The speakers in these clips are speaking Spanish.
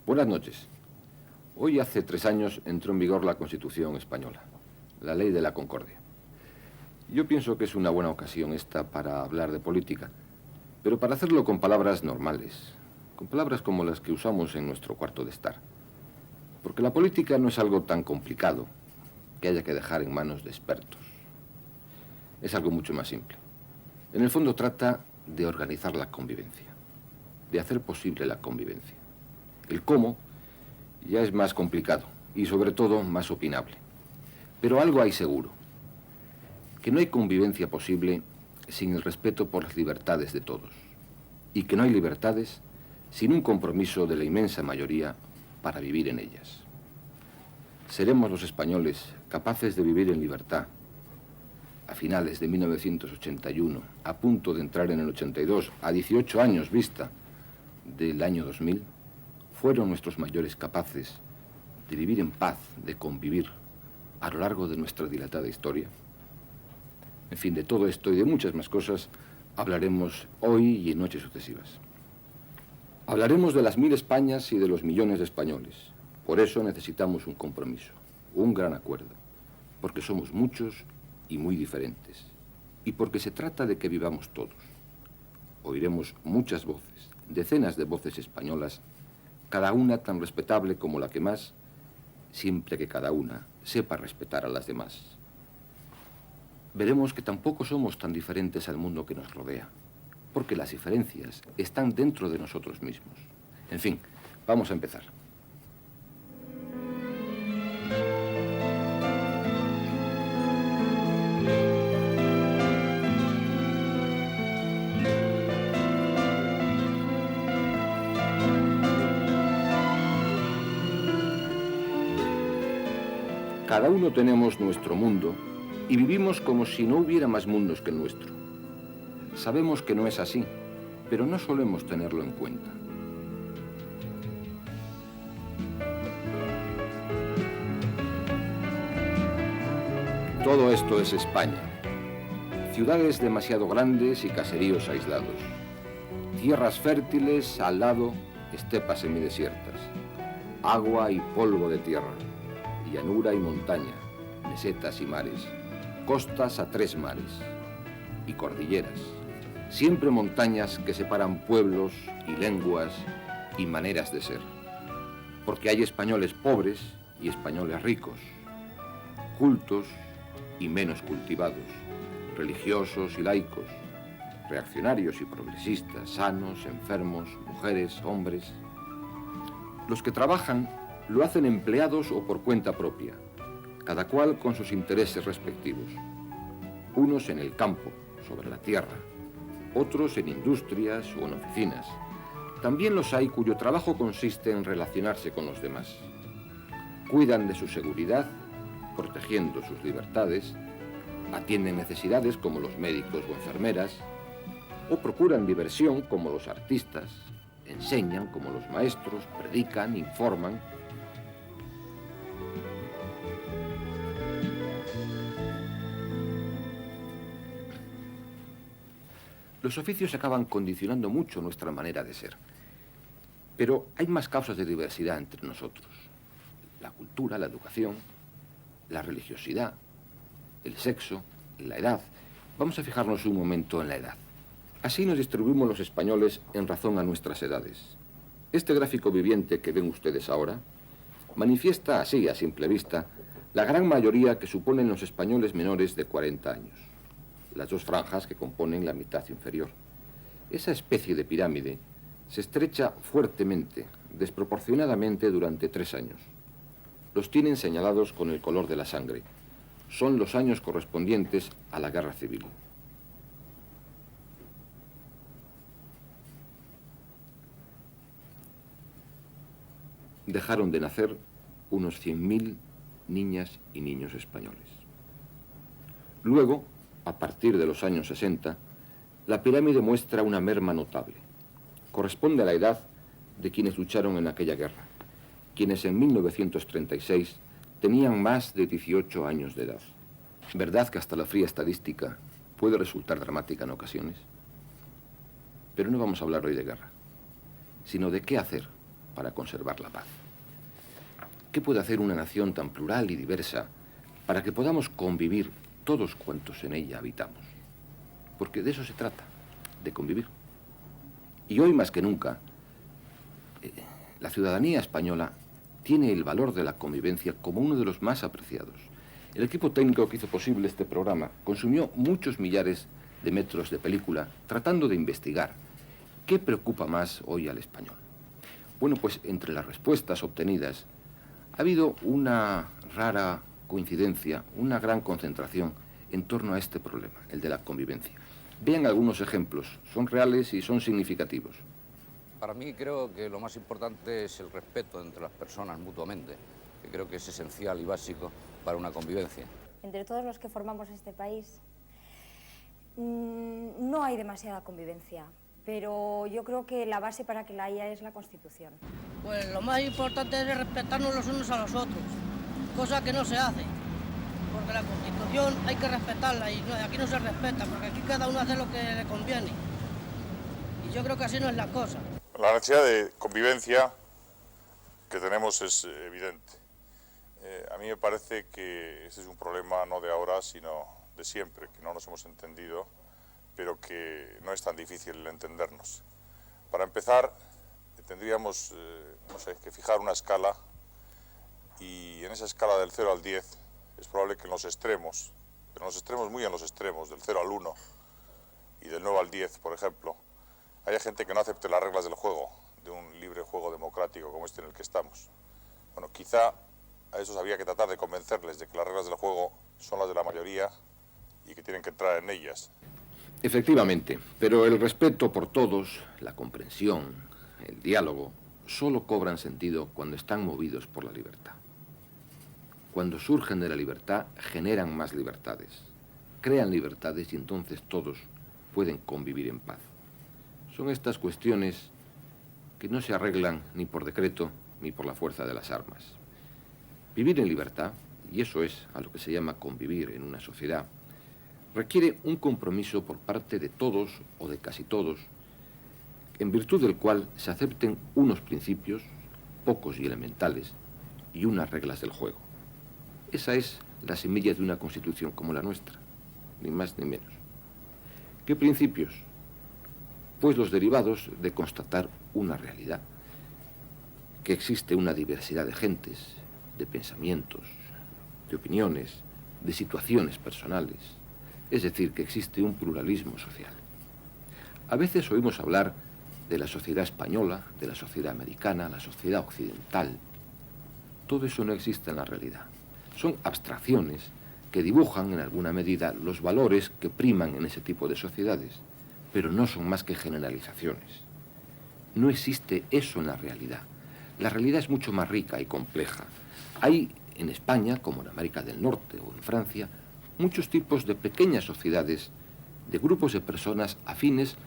Buenas noches. Hoy hace 3 años entró en vigor la Constitución española, la Ley de la Concordia. Yo pienso que es una buena ocasión esta para hablar de política, pero para hacerlo con palabras normales, con palabras como las que usamos en nuestro cuarto de estar. Porque la política no es algo tan complicado que haya que dejar en manos de expertos. Es algo mucho más simple. En el fondo trata de organizar la convivencia, de hacer posible la convivencia. El cómo ya es más complicado y sobre todo más opinable. Pero algo hay seguro, que no hay convivencia posible sin el respeto por las libertades de todos y que no hay libertades sin un compromiso de la inmensa mayoría para vivir en ellas. ¿Seremos los españoles capaces de vivir en libertad a finales de 1981, a punto de entrar en el 82, a 18 años vista del año 2000? ¿Fueron nuestros mayores capaces de vivir en paz, de convivir a lo largo de nuestra dilatada historia? En fin, de todo esto y de muchas más cosas hablaremos hoy y en noches sucesivas. Hablaremos de las 1000 Españas y de los millones de españoles. Por eso necesitamos un compromiso, un gran acuerdo, porque somos muchos y muy diferentes, y porque se trata de que vivamos todos. Oiremos muchas voces, decenas de voces españolas, cada una tan respetable como la que más, siempre que cada una sepa respetar a las demás. Veremos que tampoco somos tan diferentes al mundo que nos rodea, porque las diferencias están dentro de nosotros mismos. En fin, vamos a empezar. Cada uno tenemos nuestro mundo y vivimos como si no hubiera más mundos que el nuestro. Sabemos que no es así, pero no solemos tenerlo en cuenta. Todo esto es España. Ciudades demasiado grandes y caseríos aislados. Tierras fértiles, al lado, estepas semidesiertas. Agua y polvo de tierra. Llanura y montaña, mesetas y mares, costas a 3 mares y cordilleras, siempre montañas que separan pueblos y lenguas y maneras de ser, porque hay españoles pobres y españoles ricos, cultos y menos cultivados, religiosos y laicos, reaccionarios y progresistas, sanos, enfermos, mujeres, hombres. Los que trabajan lo hacen empleados o por cuenta propia, cada cual con sus intereses respectivos. Unos en el campo, sobre la tierra, otros en industrias o en oficinas. También los hay cuyo trabajo consiste en relacionarse con los demás. Cuidan de su seguridad, protegiendo sus libertades, atienden necesidades como los médicos o enfermeras, o procuran diversión como los artistas, enseñan como los maestros, predican, informan. Los oficios acaban condicionando mucho nuestra manera de ser. Pero hay más causas de diversidad entre nosotros. La cultura, la educación, la religiosidad, el sexo, la edad. Vamos a fijarnos un momento en la edad. Así nos distribuimos los españoles en razón a nuestras edades. Este gráfico viviente que ven ustedes ahora manifiesta así, a simple vista, la gran mayoría que suponen los españoles menores de 40 años. Las 2 franjas que componen la mitad inferior. Esa especie de pirámide se estrecha fuertemente, desproporcionadamente durante 3 años. Los tienen señalados con el color de la sangre. Son los años correspondientes a la Guerra Civil. Dejaron de nacer unos 100.000 niñas y niños españoles. Luego, a partir de los años 60, la pirámide muestra una merma notable. Corresponde a la edad de quienes lucharon en aquella guerra, quienes en 1936 tenían más de 18 años de edad. ¿Verdad que hasta la fría estadística puede resultar dramática en ocasiones? Pero no vamos a hablar hoy de guerra, sino de qué hacer para conservar la paz? ¿Qué puede hacer una nación tan plural y diversa para que podamos convivir todos cuantos en ella habitamos? Porque de eso se trata, de convivir. Y hoy más que nunca, la ciudadanía española tiene el valor de la convivencia como uno de los más apreciados. El equipo técnico que hizo posible este programa consumió muchos millares de metros de película tratando de investigar qué preocupa más hoy al español. Bueno, pues entre las respuestas obtenidas ha habido una rara coincidencia, una gran concentración en torno a este problema, el de la convivencia. Vean algunos ejemplos, son reales y son significativos. Para mí creo que lo más importante es el respeto entre las personas mutuamente, que creo que es esencial y básico para una convivencia. Entre todos los que formamos este país no hay demasiada convivencia, pero yo creo que la base para que la haya es la Constitución. Pues lo más importante es respetarnos los unos a los otros, cosa que no se hace, porque la Constitución hay que respetarla y aquí no se respeta, porque aquí cada uno hace lo que le conviene. Y yo creo que así no es la cosa. La necesidad de convivencia que tenemos es evidente. A mí me parece que este es un problema no de ahora, sino de siempre, que no nos hemos entendido, pero que no es tan difícil entendernos. Para empezar, tendríamos que fijar una escala, y en esa escala del 0 al 10 es probable que en los extremos, pero en los extremos, muy en los extremos, del 0 al 1 y del 9 al 10, por ejemplo, haya gente que no acepte las reglas del juego, de un libre juego democrático como este en el que estamos. Bueno, quizá a esos habría que tratar de convencerles de que las reglas del juego son las de la mayoría y que tienen que entrar en ellas. Efectivamente, pero el respeto por todos, la comprensión, el diálogo, solo cobran sentido cuando están movidos por la libertad. Cuando surgen de la libertad, generan más libertades, crean libertades y entonces todos pueden convivir en paz. Son estas cuestiones que no se arreglan ni por decreto ni por la fuerza de las armas. Vivir en libertad, y eso es a lo que se llama convivir en una sociedad, requiere un compromiso por parte de todos o de casi todos, en virtud del cual se acepten unos principios, pocos y elementales, y unas reglas del juego. Esa es la semilla de una constitución como la nuestra, ni más ni menos. ¿Qué principios? Pues los derivados de constatar una realidad, que existe una diversidad de gentes, de pensamientos, de opiniones, de situaciones personales, es decir, que existe un pluralismo social. A veces oímos hablar de la sociedad española, de la sociedad americana, la sociedad occidental. Todo eso no existe en la realidad. Son abstracciones que dibujan en alguna medida los valores que priman en ese tipo de sociedades, pero no son más que generalizaciones. No existe eso en la realidad. La realidad es mucho más rica y compleja. Hay en España, como en América del Norte o en Francia, muchos tipos de pequeñas sociedades, de grupos de personas afines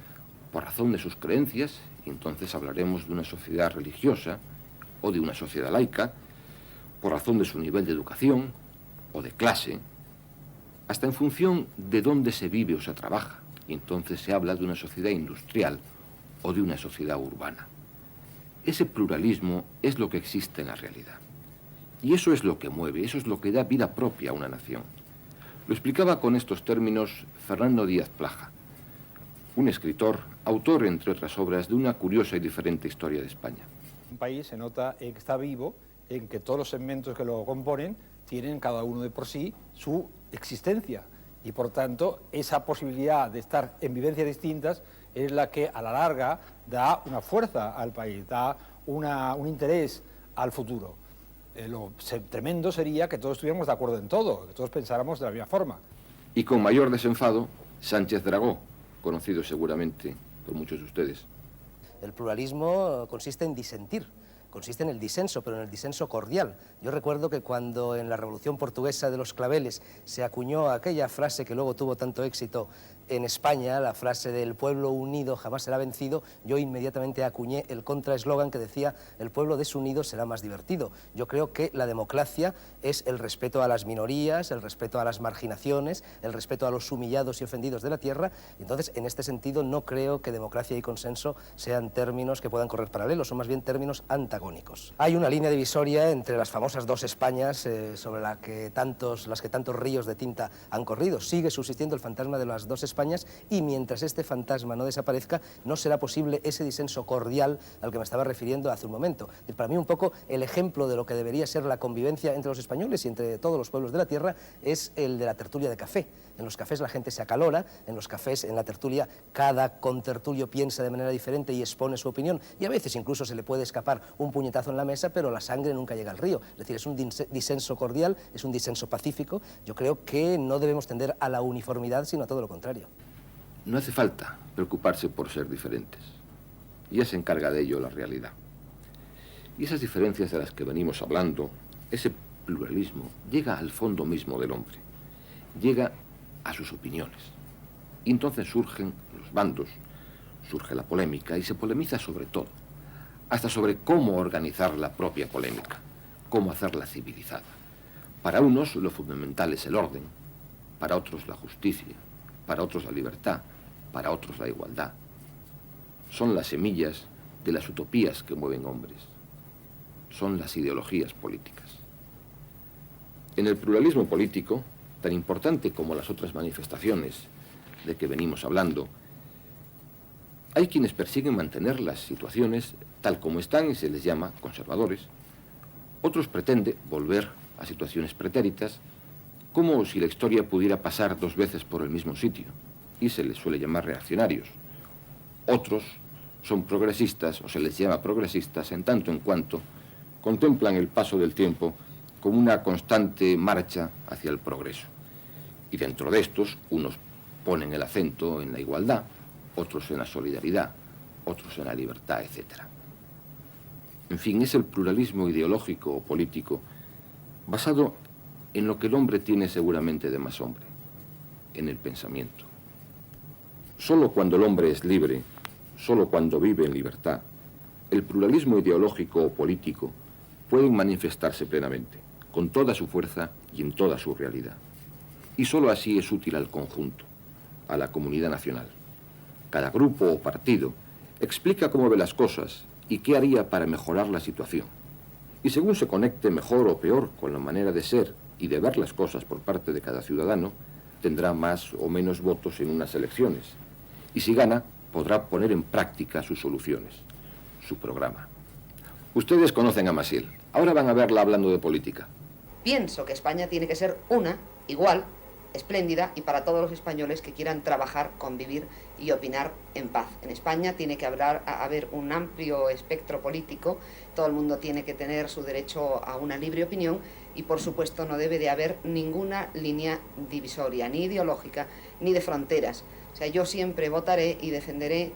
por razón de sus creencias, y entonces hablaremos de una sociedad religiosa o de una sociedad laica, por razón de su nivel de educación o de clase, hasta en función de dónde se vive o se trabaja, y entonces se habla de una sociedad industrial o de una sociedad urbana. Ese pluralismo es lo que existe en la realidad. Y eso es lo que mueve, eso es lo que da vida propia a una nación. Lo explicaba con estos términos Fernando Díaz Plaja, un escritor, autor, entre otras obras, de una curiosa y diferente historia de España. Un país se nota en que está vivo, en que todos los segmentos que lo componen tienen cada uno de por sí su existencia. Y por tanto, esa posibilidad de estar en vivencias distintas es la que a la larga da una fuerza al país, da un interés al futuro. Lo tremendo sería que todos estuviéramos de acuerdo en todo, que todos pensáramos de la misma forma. Y con mayor desenfado, Sánchez Dragó, conocido seguramente por muchos de ustedes. El pluralismo consiste en disentir, consiste en el disenso, pero en el disenso cordial. Yo recuerdo que cuando en la Revolución Portuguesa de los Claveles se acuñó aquella frase que luego tuvo tanto éxito en España, la frase del pueblo unido jamás será vencido, yo inmediatamente acuñé el contraeslogan que decía el pueblo desunido será más divertido. Yo creo que la democracia es el respeto a las minorías, el respeto a las marginaciones, el respeto a los humillados y ofendidos de la tierra. Entonces, en este sentido, no creo que democracia y consenso sean términos que puedan correr paralelos, son más bien términos antagónicos. antagónicos. Hay una línea divisoria entre las famosas dos Españas sobre las que tantos ríos de tinta han corrido. Sigue subsistiendo el fantasma de las dos Españas y mientras este fantasma no desaparezca no será posible ese disenso cordial al que me estaba refiriendo hace un momento. Para mí un poco el ejemplo de lo que debería ser la convivencia entre los españoles y entre todos los pueblos de la tierra es el de la tertulia de café. En los cafés la gente se acalora, en los cafés, en la tertulia, cada contertulio piensa de manera diferente y expone su opinión, y a veces incluso se le puede escapar un puñetazo en la mesa, pero la sangre nunca llega al río. Es decir, es un disenso cordial, es un disenso pacífico. Yo creo que no debemos tender a la uniformidad, sino a todo lo contrario. No hace falta preocuparse por ser diferentes. Ya se encarga de ello la realidad. Y esas diferencias de las que venimos hablando, ese pluralismo, llega al fondo mismo del hombre. Llega a sus opiniones. Y entonces surgen los bandos, surge la polémica y se polemiza sobre todo, hasta sobre cómo organizar la propia polémica, cómo hacerla civilizada. Para unos lo fundamental es el orden, para otros la justicia, para otros la libertad, para otros la igualdad. Son las semillas de las utopías que mueven hombres. Son las ideologías políticas. En el pluralismo político, tan importante como las otras manifestaciones de que venimos hablando, hay quienes persiguen mantener las situaciones tal como están y se les llama conservadores. Otros pretenden volver a situaciones pretéritas, como si la historia pudiera pasar dos veces por el mismo sitio, y se les suele llamar reaccionarios. Otros son progresistas, o se les llama progresistas, en tanto en cuanto contemplan el paso del tiempo como una constante marcha hacia el progreso. Y dentro de estos, unos ponen el acento en la igualdad, otros en la solidaridad, otros en la libertad, etc. En fin, es el pluralismo ideológico o político basado en lo que el hombre tiene seguramente de más hombre, en el pensamiento. Solo cuando el hombre es libre, solo cuando vive en libertad, el pluralismo ideológico o político puede manifestarse plenamente, con toda su fuerza y en toda su realidad. Y solo así es útil al conjunto, a la comunidad nacional. Cada grupo o partido explica cómo ve las cosas y qué haría para mejorar la situación. Y según se conecte mejor o peor con la manera de ser y de ver las cosas por parte de cada ciudadano, tendrá más o menos votos en unas elecciones. Y si gana, podrá poner en práctica sus soluciones, su programa. Ustedes conocen a Massiel. Ahora van a verla hablando de política. Pienso que España tiene que ser una, igual, espléndida y para todos los españoles que quieran trabajar, convivir y opinar en paz. En España tiene que haber un amplio espectro político, todo el mundo tiene que tener su derecho a una libre opinión y por supuesto no debe de haber ninguna línea divisoria, ni ideológica, ni de fronteras. O sea, yo siempre votaré y defenderé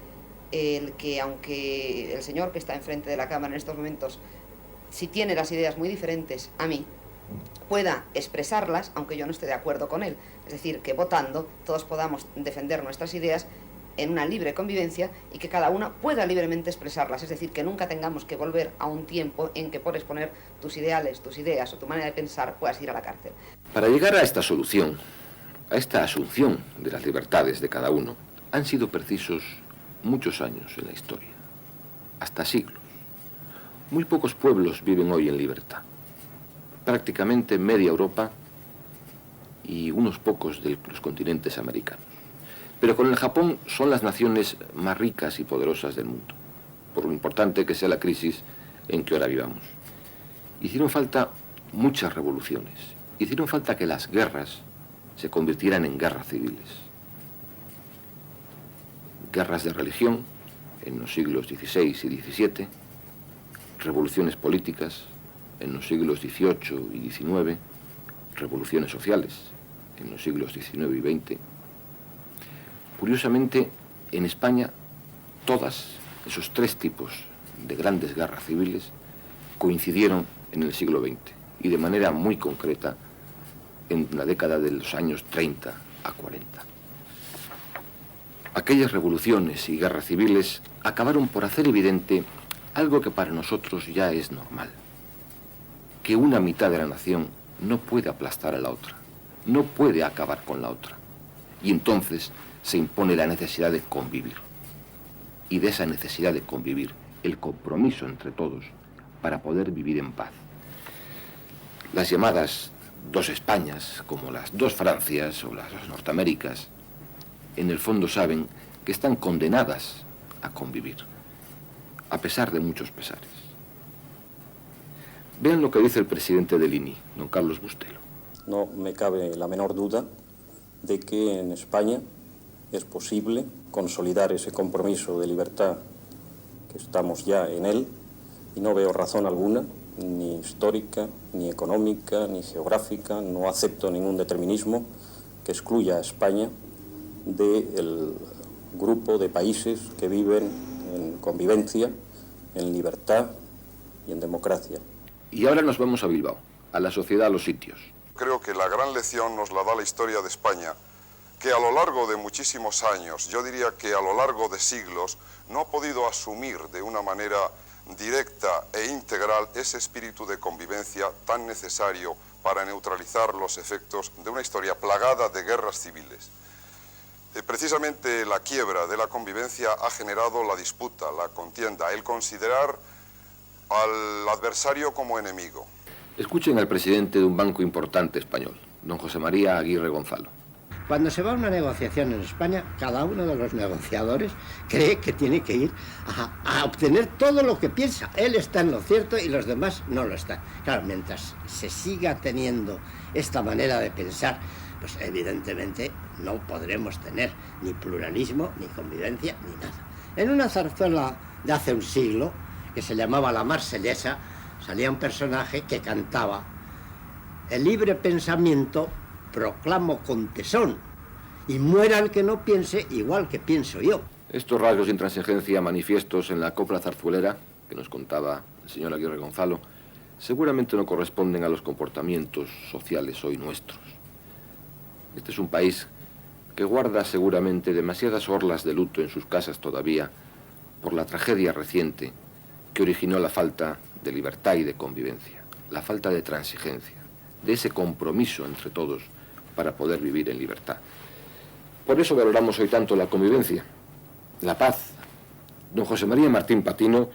el que, aunque el señor que está enfrente de la Cámara en estos momentos, si tiene las ideas muy diferentes a mí, pueda expresarlas, aunque yo no esté de acuerdo con él. Es decir, que votando todos podamos defender nuestras ideas en una libre convivencia y que cada uno pueda libremente expresarlas. Es decir, que nunca tengamos que volver a un tiempo en que por exponer tus ideales, tus ideas o tu manera de pensar puedas ir a la cárcel. Para llegar a esta solución, a esta asunción de las libertades de cada uno, han sido precisos muchos años en la historia, hasta siglos. Muy pocos pueblos viven hoy en libertad. Prácticamente media Europa y unos pocos de los continentes americanos. Pero con el Japón son las naciones más ricas y poderosas del mundo, por lo importante que sea la crisis en que ahora vivamos. Hicieron falta muchas revoluciones, hicieron falta que las guerras se convirtieran en guerras civiles. Guerras de religión en los siglos XVI y XVII, revoluciones políticas en los siglos XVIII y XIX, revoluciones sociales en los siglos XIX y XX. Curiosamente, en España, todos esos tres tipos de grandes guerras civiles coincidieron en el siglo XX y de manera muy concreta en la década de los años 30 a 40. Aquellas revoluciones y guerras civiles acabaron por hacer evidente algo que para nosotros ya es normal, que una mitad de la nación no puede aplastar a la otra, no puede acabar con la otra. Y entonces se impone la necesidad de convivir. Y de esa necesidad de convivir, el compromiso entre todos, para poder vivir en paz. Las llamadas dos Españas, como las dos Francias o las dos Norteaméricas, en el fondo saben que están condenadas a convivir, a pesar de muchos pesares. Vean lo que dice el presidente del INI, don Carlos Bustelo. No me cabe la menor duda de que en España es posible consolidar ese compromiso de libertad que estamos ya en él, y no veo razón alguna, ni histórica, ni económica, ni geográfica, no acepto ningún determinismo que excluya a España del grupo de países que viven en convivencia, en libertad y en democracia. Y ahora nos vamos a Bilbao, a la sociedad, a los sitios. Creo que la gran lección nos la da la historia de España, que a lo largo de muchísimos años, yo diría que a lo largo de siglos, no ha podido asumir de una manera directa e integral ese espíritu de convivencia tan necesario para neutralizar los efectos de una historia plagada de guerras civiles. Precisamente la quiebra de la convivencia ha generado la disputa, la contienda, el considerar al adversario como enemigo. Escuchen al presidente de un banco importante español, don José María Aguirre Gonzalo. Cuando se va a una negociación en España, cada uno de los negociadores cree que tiene que ir a obtener todo lo que piensa. Él está en lo cierto y los demás no lo están. Claro, mientras se siga teniendo esta manera de pensar, pues evidentemente no podremos tener ni pluralismo, ni convivencia, ni nada. En una zarzuela de hace un siglo, que se llamaba La Marsellesa, salía un personaje que cantaba: el libre pensamiento proclamo con tesón, y muera el que no piense igual que pienso yo. Estos rasgos de intransigencia manifiestos en la copla zarzuelera, que nos contaba el señor Aguirre Gonzalo, seguramente no corresponden a los comportamientos sociales hoy nuestros. Este es un país que guarda seguramente demasiadas orlas de luto en sus casas todavía por la tragedia reciente que originó la falta de libertad y de convivencia, la falta de transigencia, de ese compromiso entre todos para poder vivir en libertad. Por eso valoramos hoy tanto la convivencia, la paz. Don José María Martín Patino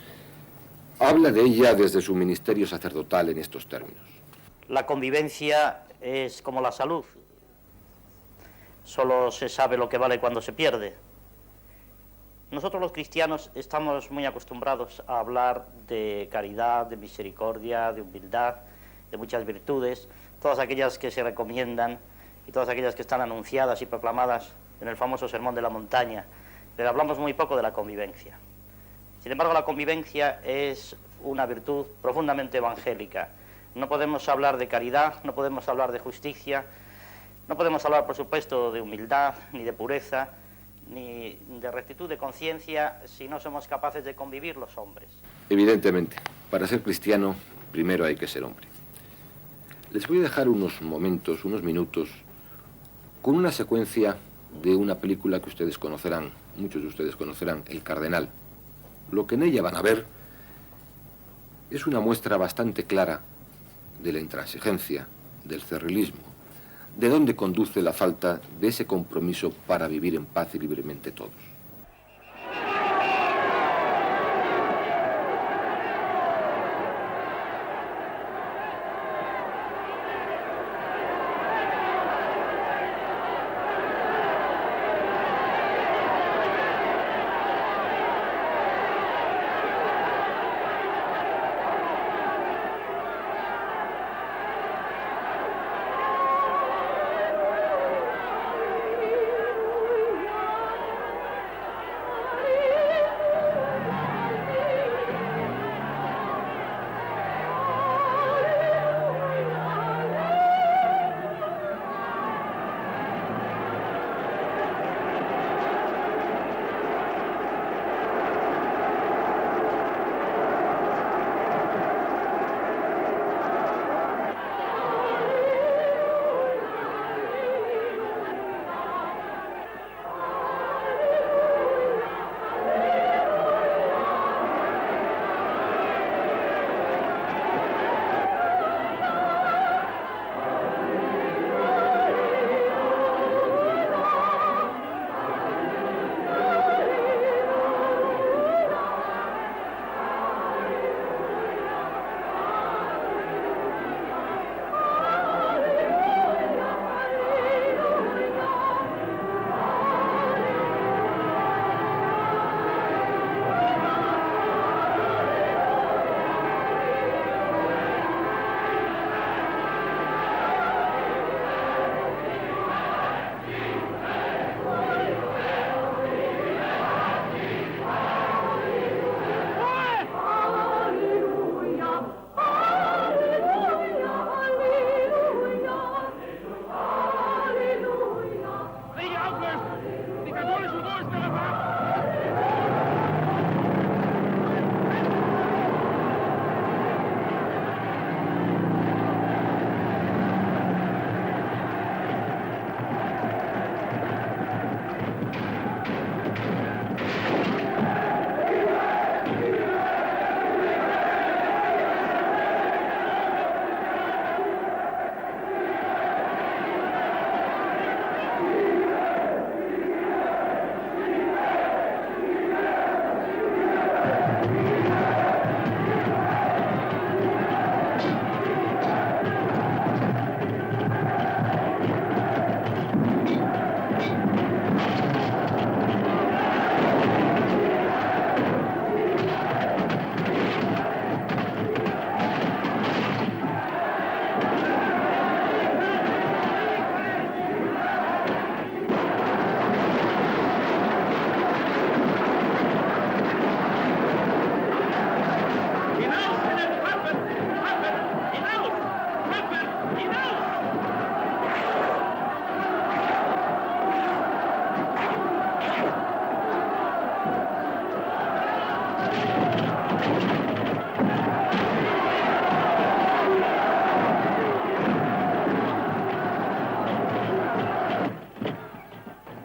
habla de ella desde su ministerio sacerdotal en estos términos. La convivencia es como la salud. Solo se sabe lo que vale cuando se pierde. Nosotros los cristianos estamos muy acostumbrados a hablar de caridad, de misericordia, de humildad, de muchas virtudes, todas aquellas que se recomiendan y todas aquellas que están anunciadas y proclamadas en el famoso Sermón de la Montaña, pero hablamos muy poco de la convivencia. Sin embargo, la convivencia es una virtud profundamente evangélica. No podemos hablar de caridad, no podemos hablar de justicia, no podemos hablar, por supuesto, de humildad, ni de pureza, ni de rectitud de conciencia si no somos capaces de convivir los hombres. Evidentemente, para ser cristiano, primero hay que ser hombre. Les voy a dejar unos momentos, unos minutos, con una secuencia de una película que ustedes conocerán, muchos de ustedes conocerán, El Cardenal. Lo que en ella van a ver es una muestra bastante clara de la intransigencia, del cerrilismo, de dónde conduce la falta de ese compromiso para vivir en paz y libremente todos.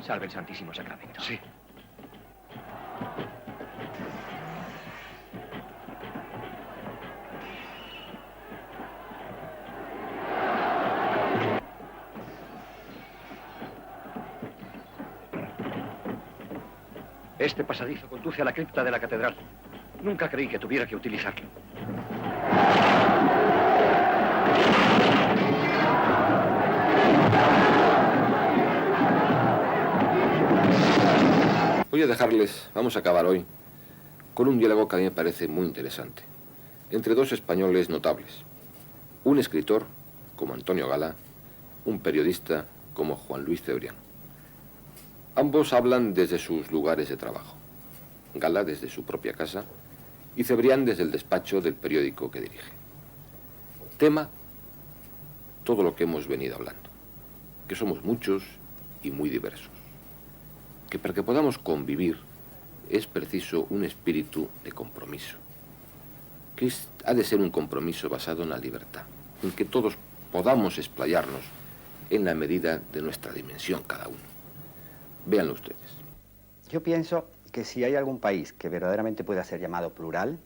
Salve el Santísimo Sacramento. Sí. Este pasadizo conduce a la cripta de la catedral. Nunca creí que tuviera que utilizarlo. Voy a dejarles, vamos a acabar hoy, con un diálogo que a mí me parece muy interesante, entre dos españoles notables. Un escritor, como Antonio Gala, un periodista, como Juan Luis Cebrián. Ambos hablan desde sus lugares de trabajo. Gala desde su propia casa y Cebrián desde el despacho del periódico que dirige. Tema, todo lo que hemos venido hablando, que somos muchos y muy diversos. Que para que podamos convivir es preciso un espíritu de compromiso, que ha de ser un compromiso basado en la libertad, en que todos podamos explayarnos en la medida de nuestra dimensión cada uno. Véanlo ustedes. Yo pienso que si hay algún país que verdaderamente pueda ser llamado plural,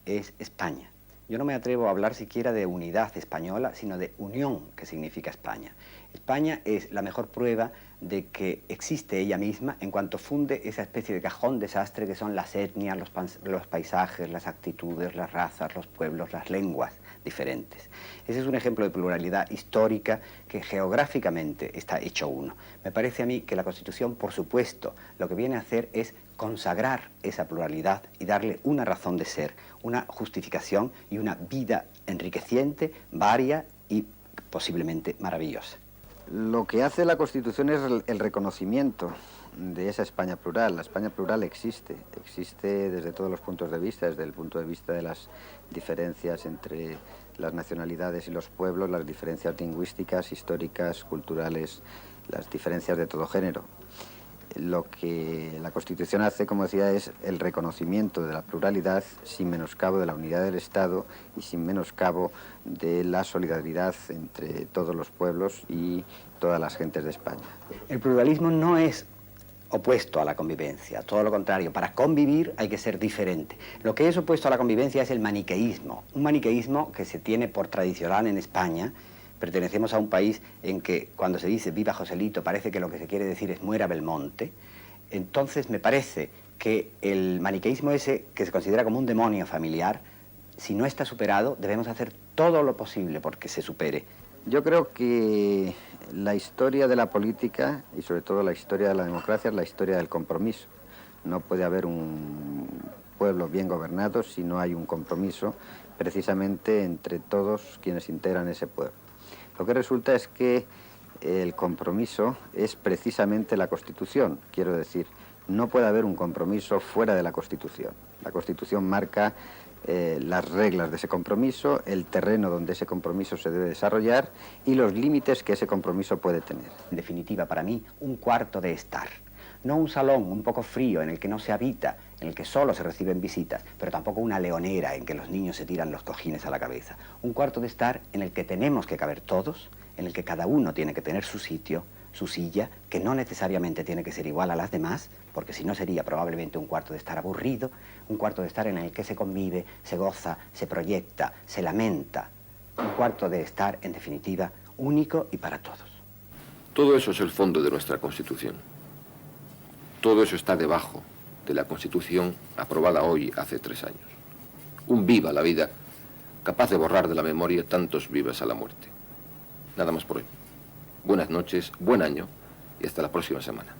es España. Yo no me atrevo a hablar siquiera de unidad española, sino de unión, que significa España. España es la mejor prueba de que existe ella misma en cuanto funde esa especie de cajón desastre que son las etnias, los paisajes, las actitudes, las razas, los pueblos, las lenguas diferentes. Ese es un ejemplo de pluralidad histórica que geográficamente está hecho uno. Me parece a mí que la Constitución, por supuesto, lo que viene a hacer es consagrar esa pluralidad y darle una razón de ser, una justificación y una vida enriqueciente, varia y posiblemente maravillosa. Lo que hace la Constitución es el reconocimiento de esa España plural. La España plural existe desde todos los puntos de vista, desde el punto de vista de las diferencias entre las nacionalidades y los pueblos, las diferencias lingüísticas, históricas, culturales, las diferencias de todo género. Lo que la Constitución hace, como decía, es el reconocimiento de la pluralidad sin menoscabo de la unidad del Estado y sin menoscabo de la solidaridad entre todos los pueblos y todas las gentes de España. El pluralismo no es opuesto a la convivencia, todo lo contrario. Para convivir hay que ser diferente. Lo que es opuesto a la convivencia es el maniqueísmo, un maniqueísmo que se tiene por tradicional en España. Pertenecemos a un país en que cuando se dice viva Joselito parece que lo que se quiere decir es muera Belmonte. Entonces me parece que el maniqueísmo ese, que se considera como un demonio familiar, si no está superado, debemos hacer todo lo posible porque se supere. Yo creo que la historia de la política y sobre todo la historia de la democracia es la historia del compromiso. No puede haber un pueblo bien gobernado si no hay un compromiso precisamente entre todos quienes integran ese pueblo. Lo que resulta es que el compromiso es precisamente la Constitución. Quiero decir, no puede haber un compromiso fuera de la Constitución. La Constitución marca las reglas de ese compromiso, el terreno donde ese compromiso se debe desarrollar y los límites que ese compromiso puede tener. En definitiva, para mí, un cuarto de estar. No un salón un poco frío en el que no se habita, en el que solo se reciben visitas, pero tampoco una leonera en que los niños se tiran los cojines a la cabeza. Un cuarto de estar en el que tenemos que caber todos, en el que cada uno tiene que tener su sitio, su silla, que no necesariamente tiene que ser igual a las demás, porque si no sería probablemente un cuarto de estar aburrido, un cuarto de estar en el que se convive, se goza, se proyecta, se lamenta. Un cuarto de estar, en definitiva, único y para todos. Todo eso es el fondo de nuestra Constitución. Todo eso está debajo de la Constitución aprobada hoy hace 3 años. Un viva la vida, capaz de borrar de la memoria tantos vivas a la muerte. Nada más por hoy. Buenas noches, buen año y hasta la próxima semana.